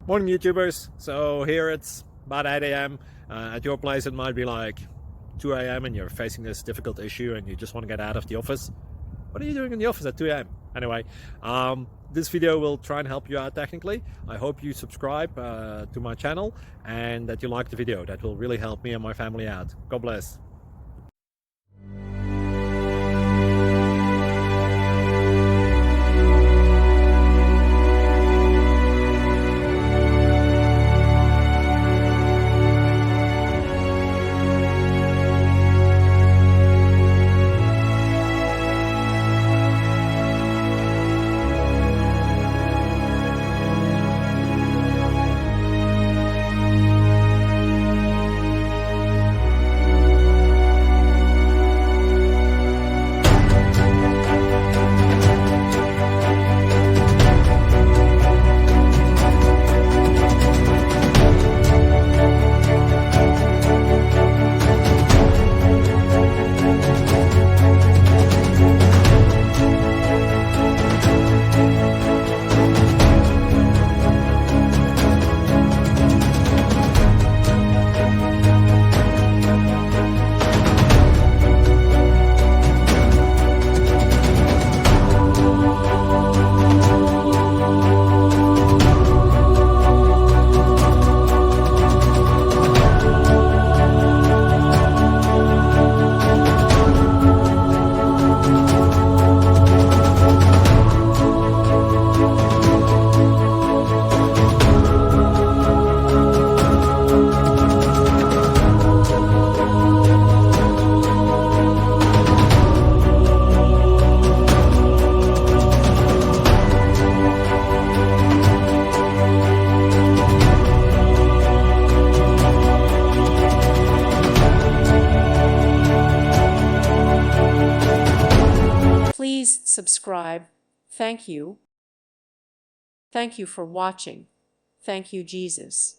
Morning YouTubers. So here it's about 8 a.m. At your place it might be like 2 a.m. and you're facing this difficult issue and you just want to get out of the office. What are you doing in the office at 2 a.m.? Anyway, this video will try and help you out technically. I hope you subscribe to my channel and that you like the video. That will really help me and my family out. God bless. Please subscribe. Thank you. Thank you for watching. Thank you, Jesus.